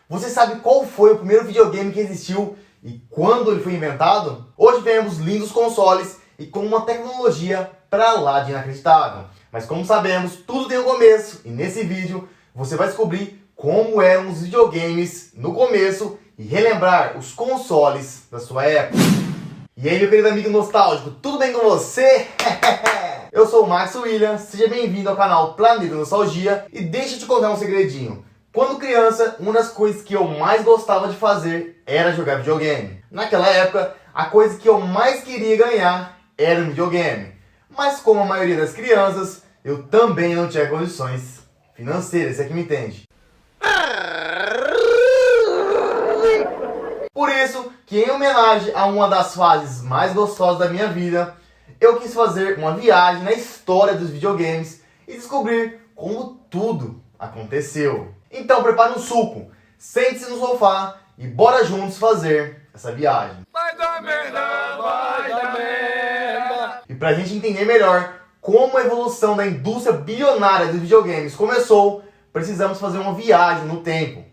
Você sabe qual foi o primeiro videogame que existiu e quando ele foi inventado? Hoje vemos lindos consoles e com uma tecnologia pra lá de inacreditável. Mas como sabemos, tudo tem um começo e nesse vídeo você vai descobrir como eram os videogames no começo e relembrar os consoles da sua época. E aí, meu querido amigo nostálgico, tudo bem com você? Eu sou o Max William, seja bem-vindo ao canal Planeta Nostalgia e deixa eu te contar um segredinho. Quando criança, uma das coisas que eu mais gostava de fazer era jogar videogame. Naquela época, a coisa que eu mais queria ganhar era um videogame. Mas como a maioria das crianças, eu também não tinha condições financeiras, se é que me entende. Por isso que, em homenagem a uma das fases mais gostosas da minha vida, eu quis fazer uma viagem na história dos videogames e descobrir como tudo aconteceu. Então prepare um suco, sente-se no sofá e bora juntos fazer essa viagem. Vai dar merda, vai dar merda. E pra gente entender melhor como a evolução da indústria bilionária dos videogames começou, precisamos fazer uma viagem no tempo.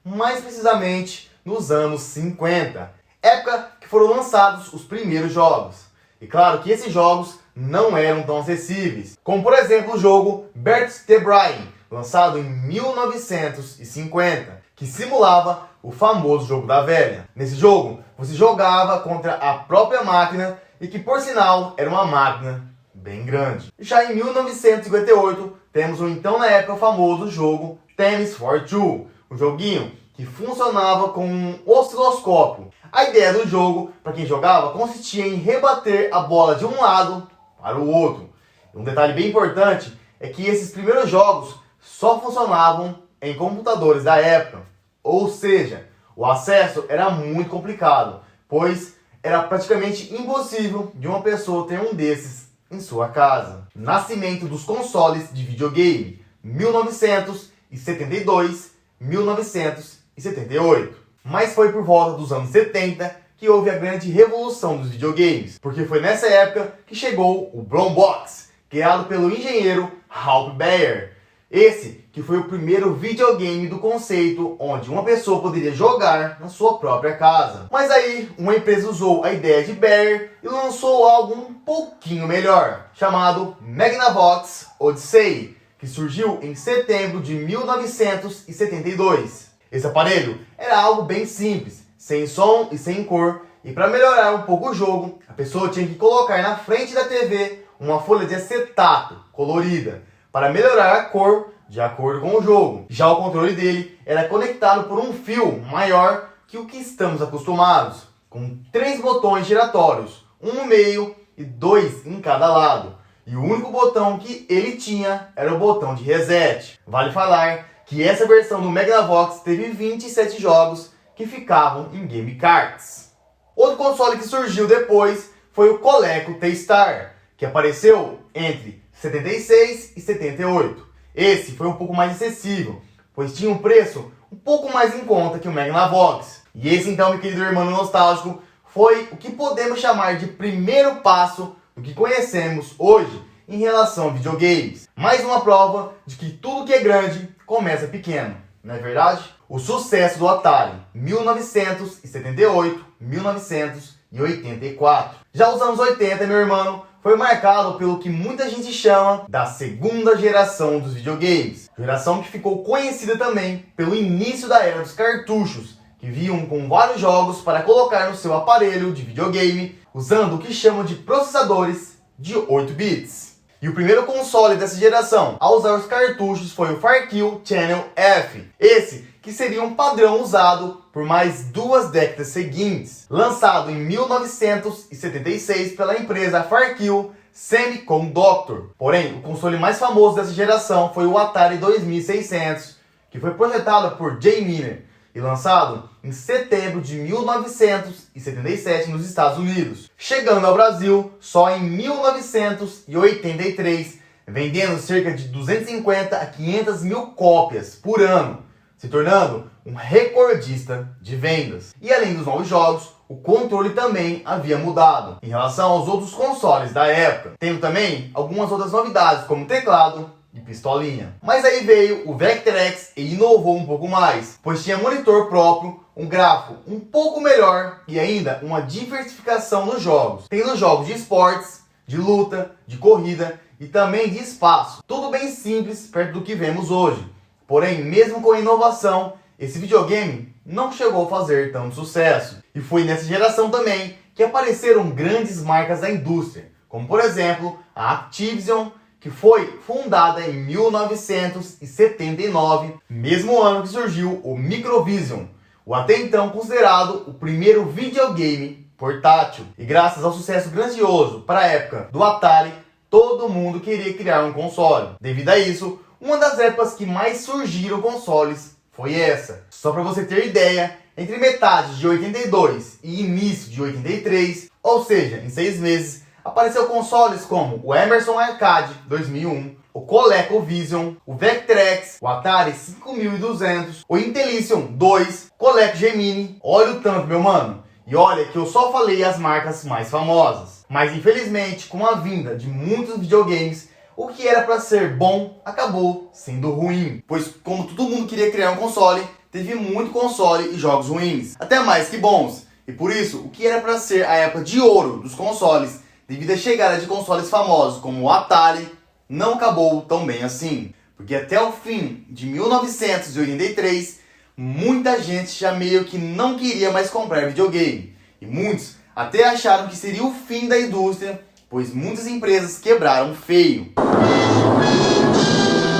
Mais precisamente nos anos 50, época que foram lançados os primeiros jogos. E claro que esses jogos não eram tão acessíveis, como por exemplo o jogo Bert the Brain, lançado em 1950, que simulava o famoso jogo da velha. Nesse jogo, você jogava contra a própria máquina e que, por sinal, era uma máquina bem grande. Já em 1958, temos o então na época famoso jogo Tennis for Two, um joguinho que funcionava com um osciloscópio. A ideia do jogo, para quem jogava, consistia em rebater a bola de um lado para o outro. Um detalhe bem importante é que esses primeiros jogos só funcionavam em computadores da época. Ou seja, o acesso era muito complicado, pois era praticamente impossível de uma pessoa ter um desses em sua casa. Nascimento dos consoles de videogame, 1972, 1978. Mas foi por volta dos anos 70 que houve a grande revolução dos videogames, porque foi nessa época que chegou o Brown Box, criado pelo engenheiro Ralph Baer. Esse que foi o primeiro videogame do conceito onde uma pessoa poderia jogar na sua própria casa. Mas aí uma empresa usou a ideia de Baer e lançou algo um pouquinho melhor, chamado Magnavox Odyssey, que surgiu em setembro de 1972. Esse aparelho era algo bem simples, sem som e sem cor, e para melhorar um pouco o jogo, a pessoa tinha que colocar na frente da TV uma folha de acetato colorida, para melhorar a cor de acordo com o jogo. Já o controle dele era conectado por um fio maior que o que estamos acostumados, com 3 botões giratórios, um no meio e 2 em cada lado. E o único botão que ele tinha era o botão de reset. Vale falar que essa versão do Magnavox teve 27 jogos que ficavam em Game Cards. Outro console que surgiu depois foi o Coleco T-Star, que apareceu entre 76 e 78. Esse foi um pouco mais acessível, pois tinha um preço um pouco mais em conta que o Magnavox. E esse então, meu querido irmão nostálgico, foi o que podemos chamar de primeiro passo do que conhecemos hoje em relação a videogames. Mais uma prova de que tudo que é grande começa pequeno, não é verdade? O sucesso do Atari, 1978, 1984. Já os anos 80, meu irmão, foi marcado pelo que muita gente chama da segunda geração dos videogames. Geração que ficou conhecida também pelo início da era dos cartuchos, que vinham com vários jogos para colocar no seu aparelho de videogame, usando o que chamam de processadores de 8 bits. E o primeiro console dessa geração a usar os cartuchos foi o Farkill Channel F. Esse que seria um padrão usado por mais 2 décadas seguintes. Lançado em 1976 pela empresa Farkill Semiconductor. Porém, o console mais famoso dessa geração foi o Atari 2600, que foi projetado por Jay Miner e lançado em setembro de 1977 nos Estados Unidos, chegando ao Brasil só em 1983, vendendo cerca de 250 a 500 mil cópias por ano, se tornando um recordista de vendas. E além dos novos jogos, o controle também havia mudado em relação aos outros consoles da época, tendo também algumas outras novidades como teclado e pistolinha. Mas aí veio o Vectrex e inovou um pouco mais, pois tinha monitor próprio, um gráfico um pouco melhor e ainda uma diversificação nos jogos. Tem nos jogos de esportes, de luta, de corrida e também de espaço. Tudo bem simples perto do que vemos hoje. Porém, mesmo com a inovação, esse videogame não chegou a fazer tanto sucesso. E foi nessa geração também que apareceram grandes marcas da indústria, como por exemplo a Activision, que foi fundada em 1979, mesmo ano que surgiu o Microvision, o até então considerado o primeiro videogame portátil. E graças ao sucesso grandioso para a época do Atari, todo mundo queria criar um console. Devido a isso, uma das épocas que mais surgiram consoles foi essa. Só para você ter ideia, entre metade de 82 e início de 83, ou seja, em 6 meses, apareceu consoles como o Emerson Arcade 2001, o ColecoVision, o Vectrex, o Atari 5200, o Intellivision 2, Coleco Gemini. Olha o tanto, meu mano. E olha que eu só falei as marcas mais famosas. Mas infelizmente, com a vinda de muitos videogames, o que era para ser bom acabou sendo ruim. Pois como todo mundo queria criar um console, teve muito console e jogos ruins, até mais que bons. E por isso, o que era para ser a época de ouro dos consoles, devido à chegada de consoles famosos como o Atari, não acabou tão bem assim. Porque até o fim de 1983, muita gente já meio que não queria mais comprar videogame. E muitos até acharam que seria o fim da indústria, pois muitas empresas quebraram feio.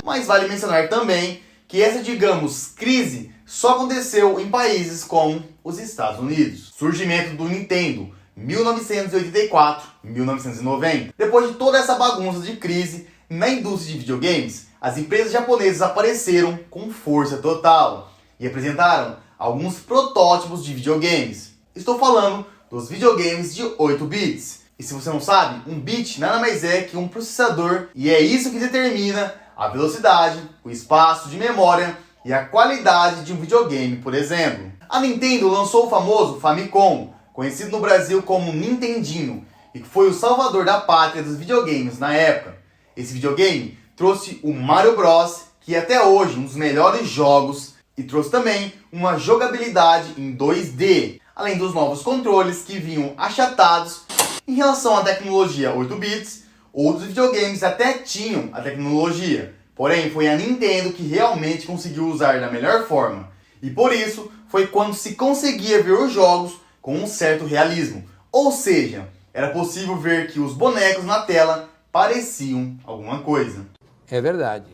Mas vale mencionar também que essa, digamos, crise só aconteceu em países como os Estados Unidos. Surgimento do Nintendo, 1984-1990. Depois de toda essa bagunça de crise na indústria de videogames, as empresas japonesas apareceram com força total e apresentaram alguns protótipos de videogames. Estou falando dos videogames de 8 bits. E se você não sabe, um bit nada mais é que um processador, e é isso que determina a velocidade, o espaço de memória e a qualidade de um videogame, por exemplo. A Nintendo lançou o famoso Famicom, conhecido no Brasil como Nintendinho, e que foi o salvador da pátria dos videogames na época. Esse videogame trouxe o Mario Bros, que é até hoje um dos melhores jogos, e trouxe também uma jogabilidade em 2D, além dos novos controles que vinham achatados. Em relação à tecnologia 8 bits, outros videogames até tinham a tecnologia, porém foi a Nintendo que realmente conseguiu usar da melhor forma. E por isso foi quando se conseguia ver os jogos com um certo realismo. Ou seja, era possível ver que os bonecos na tela pareciam alguma coisa. É verdade.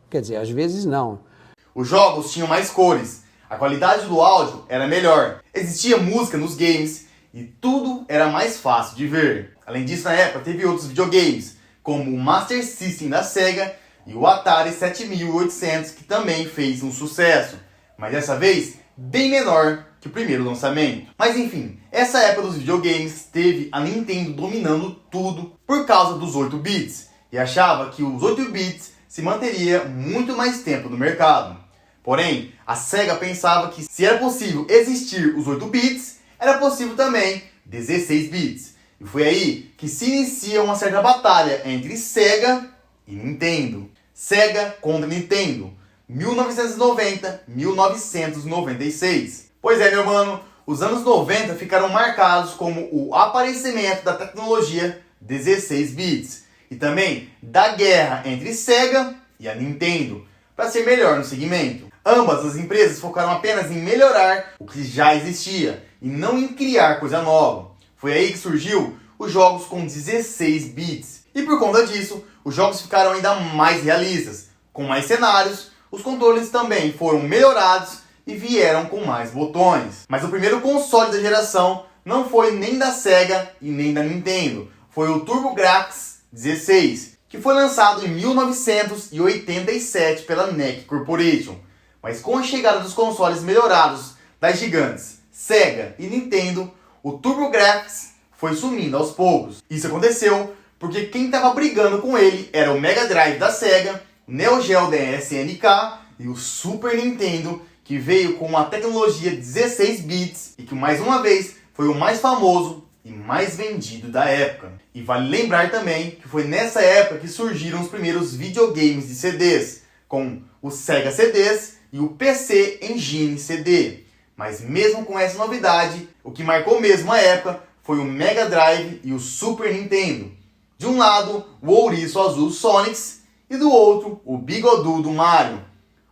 Quer dizer, às vezes não. Os jogos tinham mais cores, a qualidade do áudio era melhor, existia música nos games e tudo era mais fácil de ver. Além disso, na época teve outros videogames, como o Master System da Sega e o Atari 7800, que também fez um sucesso, mas dessa vez bem menor que o primeiro lançamento. Mas enfim, essa época dos videogames teve a Nintendo dominando tudo por causa dos 8 bits, e achava que os 8 bits se manteria muito mais tempo no mercado. Porém, a Sega pensava que se era possível existir os 8 bits, era possível também 16 bits. E foi aí que se inicia uma certa batalha entre Sega e Nintendo. Sega contra Nintendo, 1990-1996. Pois é, meu mano, os anos 90 ficaram marcados como o aparecimento da tecnologia 16 bits e também da guerra entre Sega e a Nintendo, para ser melhor no segmento. Ambas as empresas focaram apenas em melhorar o que já existia e não em criar coisa nova. Foi aí que surgiu os jogos com 16 bits. E por conta disso, os jogos ficaram ainda mais realistas, com mais cenários, os controles também foram melhorados e vieram com mais botões. Mas o primeiro console da geração não foi nem da Sega e nem da Nintendo, foi o TurboGrafx 16, que foi lançado em 1987 pela NEC Corporation. Mas com a chegada dos consoles melhorados das gigantes Sega e Nintendo, o TurboGrafx foi sumindo aos poucos. Isso aconteceu porque quem estava brigando com ele era o Mega Drive da Sega, o Neo Geo da SNK e o Super Nintendo, que veio com uma tecnologia 16 bits e que mais uma vez foi o mais famoso e mais vendido da época. E vale lembrar também que foi nessa época que surgiram os primeiros videogames de CDs, com os Sega CDs e o PC Engine CD. Mas mesmo com essa novidade, o que marcou mesmo a época foi o Mega Drive e o Super Nintendo. De um lado, o ouriço azul Sonics e do outro, o bigodudo Mario.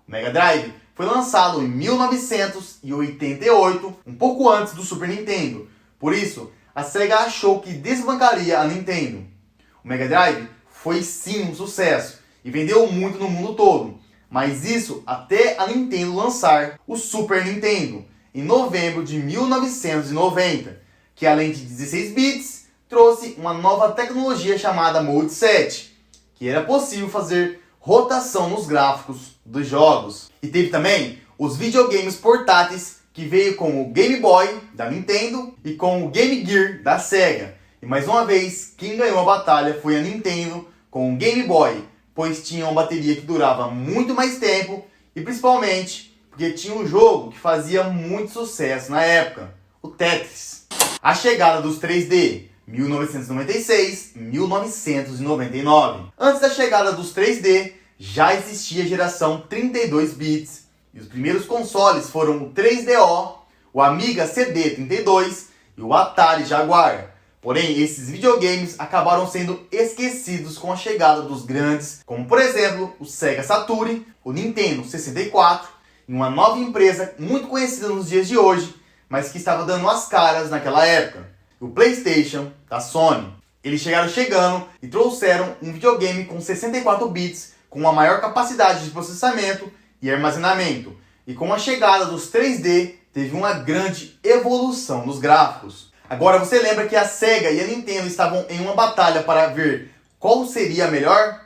O Mega Drive foi lançado em 1988, um pouco antes do Super Nintendo. Por isso, a Sega achou que desbancaria a Nintendo. O Mega Drive foi sim um sucesso e vendeu muito no mundo todo, mas isso até a Nintendo lançar o Super Nintendo em novembro de 1990, que além de 16 bits, trouxe uma nova tecnologia chamada Mode 7, que era possível fazer rotação nos gráficos dos jogos. E teve também os videogames portáteis, que veio com o Game Boy da Nintendo e com o Game Gear da Sega. E mais uma vez, quem ganhou a batalha foi a Nintendo com o Game Boy, pois tinha uma bateria que durava muito mais tempo e principalmente porque tinha um jogo que fazia muito sucesso na época, o Tetris. A chegada dos 3D, 1996, 1999. Antes da chegada dos 3D, já existia a geração 32 bits. E os primeiros consoles foram o 3DO, o Amiga CD32 e o Atari Jaguar. Porém, esses videogames acabaram sendo esquecidos com a chegada dos grandes, como por exemplo o Sega Saturn, o Nintendo 64 e uma nova empresa muito conhecida nos dias de hoje, mas que estava dando as caras naquela época, o PlayStation da Sony. Eles chegaram chegando e trouxeram um videogame com 64 bits, com uma maior capacidade de processamento e armazenamento. E com a chegada dos 3D, teve uma grande evolução nos gráficos. Agora você lembra que a Sega e a Nintendo estavam em uma batalha para ver qual seria a melhor?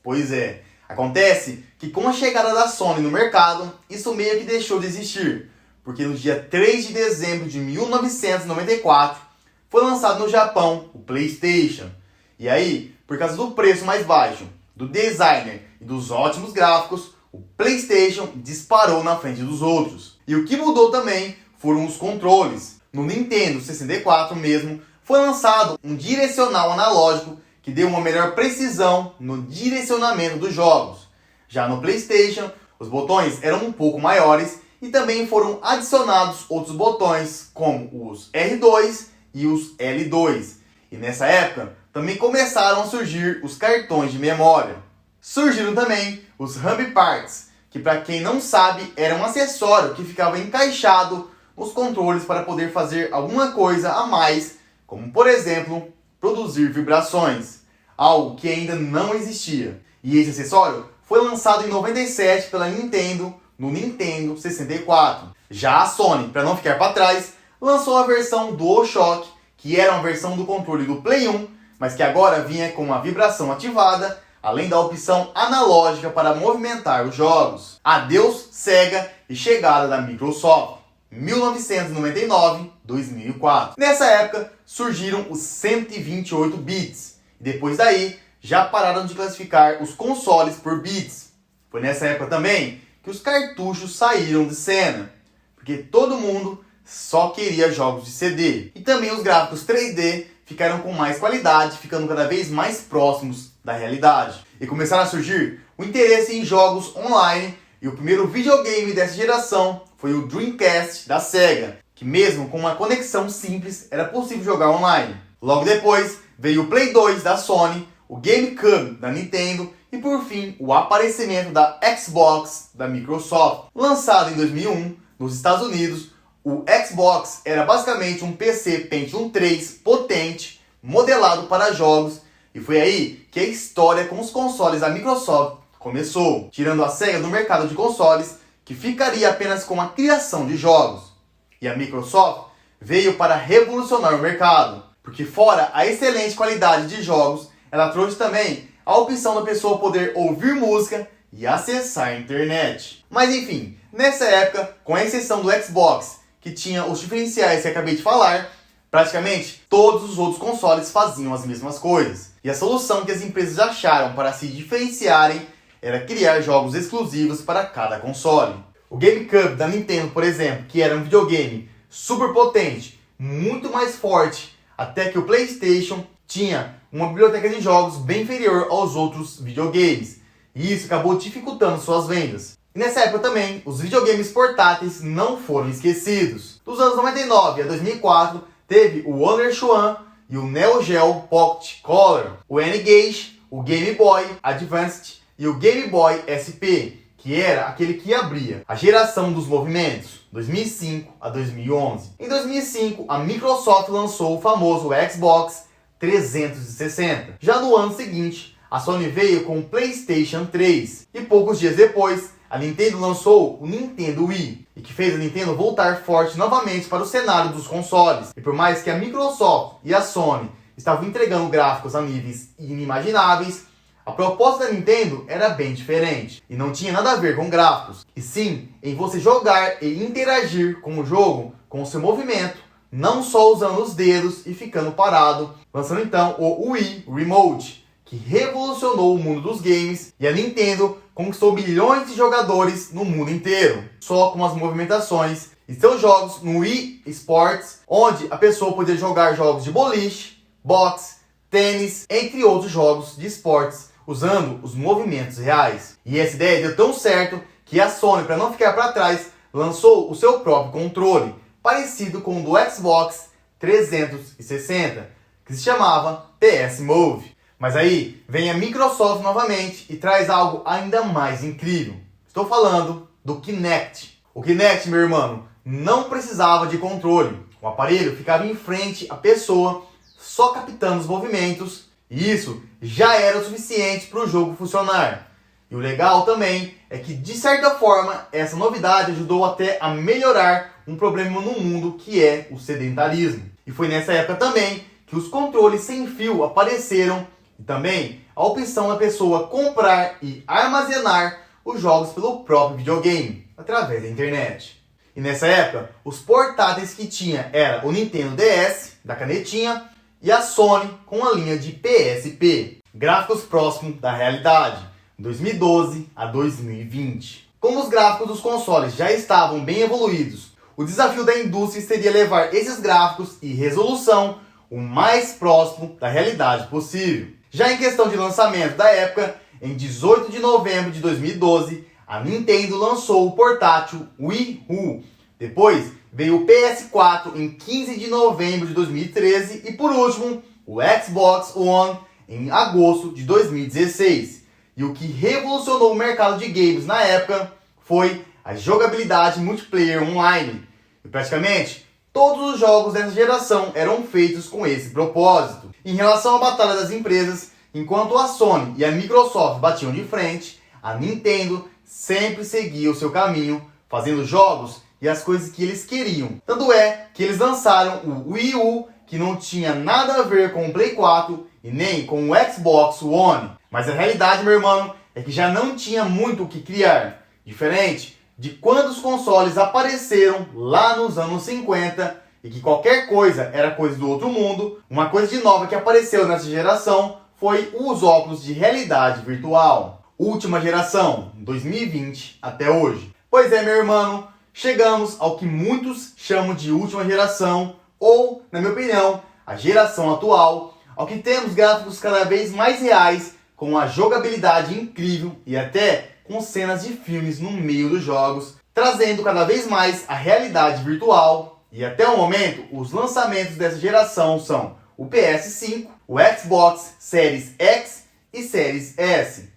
Pois é, acontece que com a chegada da Sony no mercado, isso meio que deixou de existir. Porque no dia 3 de dezembro de 1994, foi lançado no Japão o PlayStation. E aí, por causa do preço mais baixo, do designer e dos ótimos gráficos, o PlayStation disparou na frente dos outros. E o que mudou também foram os controles. No Nintendo 64 mesmo, foi lançado um direcional analógico que deu uma melhor precisão no direcionamento dos jogos. Já no PlayStation, os botões eram um pouco maiores e também foram adicionados outros botões como os R2 e os L2. E nessa época, também começaram a surgir os cartões de memória. Surgiram também os Hub Parts, que para quem não sabe, era um acessório que ficava encaixado nos controles para poder fazer alguma coisa a mais, como por exemplo, produzir vibrações, algo que ainda não existia. E esse acessório foi lançado em 97 pela Nintendo no Nintendo 64. Já a Sony, para não ficar para trás, lançou a versão DualShock, que era uma versão do controle do Play 1, mas que agora vinha com uma vibração ativada, além da opção analógica para movimentar os jogos. Adeus Sega e chegada da Microsoft, 1999-2004. Nessa época surgiram os 128 bits, e depois daí já pararam de classificar os consoles por bits. Foi nessa época também que os cartuchos saíram de cena, porque todo mundo só queria jogos de CD. E também os gráficos 3D ficaram com mais qualidade, ficando cada vez mais próximos da realidade. E começaram a surgir o interesse em jogos online, e o primeiro videogame dessa geração foi o Dreamcast da Sega, que mesmo com uma conexão simples era possível jogar online. Logo depois veio o Play 2 da Sony, o GameCube da Nintendo e por fim o aparecimento da Xbox da Microsoft. Lançado em 2001 nos Estados Unidos, o Xbox era basicamente um PC Pentium 3 potente, modelado para jogos, e foi aí que a história com os consoles da Microsoft começou, tirando a Sega do mercado de consoles, que ficaria apenas com a criação de jogos. E a Microsoft veio para revolucionar o mercado, porque fora a excelente qualidade de jogos, ela trouxe também a opção da pessoa poder ouvir música e acessar a internet. Mas enfim, nessa época, com exceção do Xbox, que tinha os diferenciais que acabei de falar, praticamente todos os outros consoles faziam as mesmas coisas. E a solução que as empresas acharam para se diferenciarem era criar jogos exclusivos para cada console. O GameCube da Nintendo, por exemplo, que era um videogame super potente, muito mais forte, até que o PlayStation tinha uma biblioteca de jogos bem inferior aos outros videogames, e isso acabou dificultando suas vendas. E nessa época também, os videogames portáteis não foram esquecidos. Dos anos 99 a 2004, teve o Wonder Swan e o Neo Geo Pocket Color, o N-Gage, o Game Boy Advanced e o Game Boy SP, que era aquele que abria a geração dos movimentos, 2005 a 2011. Em 2005, a Microsoft lançou o famoso Xbox 360. Já no ano seguinte, a Sony veio com o PlayStation 3. E poucos dias depois, a Nintendo lançou o Nintendo Wii, e que fez a Nintendo voltar forte novamente para o cenário dos consoles. E por mais que a Microsoft e a Sony estavam entregando gráficos a níveis inimagináveis, a proposta da Nintendo era bem diferente, e não tinha nada a ver com gráficos, e sim em você jogar e interagir com o jogo com o seu movimento, não só usando os dedos e ficando parado, lançando então o Wii Remote, que revolucionou o mundo dos games, e a Nintendo conquistou bilhões de jogadores no mundo inteiro, só com as movimentações e seus jogos no Wii Sports, onde a pessoa podia jogar jogos de boliche, boxe, tênis, entre outros jogos de esportes, usando os movimentos reais. E essa ideia deu tão certo que a Sony, para não ficar para trás, lançou o seu próprio controle, parecido com o do Xbox 360, que se chamava PS Move. Mas aí vem a Microsoft novamente e traz algo ainda mais incrível. Estou falando do Kinect. O Kinect, meu irmão, não precisava de controle. O aparelho ficava em frente à pessoa, só captando os movimentos, e isso já era o suficiente para o jogo funcionar. E o legal também é que, de certa forma, essa novidade ajudou até a melhorar um problema no mundo, que é o sedentarismo. E foi nessa época também que os controles sem fio apareceram, e também a opção da pessoa comprar e armazenar os jogos pelo próprio videogame, através da internet. E nessa época, os portáteis que tinha era o Nintendo DS, da canetinha, e a Sony com a linha de PSP. Gráficos próximos da realidade, 2012 a 2020. Como os gráficos dos consoles já estavam bem evoluídos, o desafio da indústria seria levar esses gráficos e resolução o mais próximo da realidade possível. Já em questão de lançamento da época, em 18 de novembro de 2012, a Nintendo lançou o portátil Wii U. Depois veio o PS4 em 15 de novembro de 2013 e por último, o Xbox One em agosto de 2016. E o que revolucionou o mercado de games na época foi a jogabilidade multiplayer online. E praticamente todos os jogos dessa geração eram feitos com esse propósito. Em relação à batalha das empresas, enquanto a Sony e a Microsoft batiam de frente, a Nintendo sempre seguia o seu caminho, fazendo jogos e as coisas que eles queriam. Tanto é que eles lançaram o Wii U, que não tinha nada a ver com o Play 4 e nem com o Xbox One. Mas a realidade, meu irmão, é que já não tinha muito o que criar. Diferente de quando os consoles apareceram lá nos anos 50 e que qualquer coisa era coisa do outro mundo, uma coisa de nova que apareceu nessa geração foi os óculos de realidade virtual. Última geração, 2020 até hoje. Pois é, meu irmão, chegamos ao que muitos chamam de última geração, ou, na minha opinião, a geração atual, ao que temos gráficos cada vez mais reais, com uma jogabilidade incrível e até com cenas de filmes no meio dos jogos, trazendo cada vez mais a realidade virtual. E até o momento, os lançamentos dessa geração são o PS5, o Xbox Series X e Series S.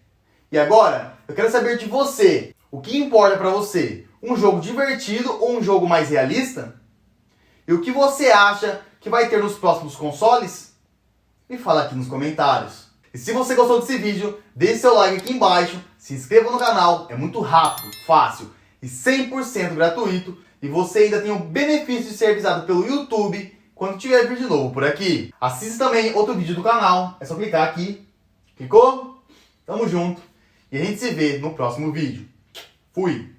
E agora, eu quero saber de você, o que importa para você? Um jogo divertido ou um jogo mais realista? E o que você acha que vai ter nos próximos consoles? Me fala aqui nos comentários. E se você gostou desse vídeo, deixe seu like aqui embaixo, se inscreva no canal, é muito rápido, fácil e 100% gratuito. E você ainda tem o benefício de ser avisado pelo YouTube quando tiver vídeo novo por aqui. Assista também outro vídeo do canal, é só clicar aqui. Clicou? Tamo junto e a gente se vê no próximo vídeo. Fui!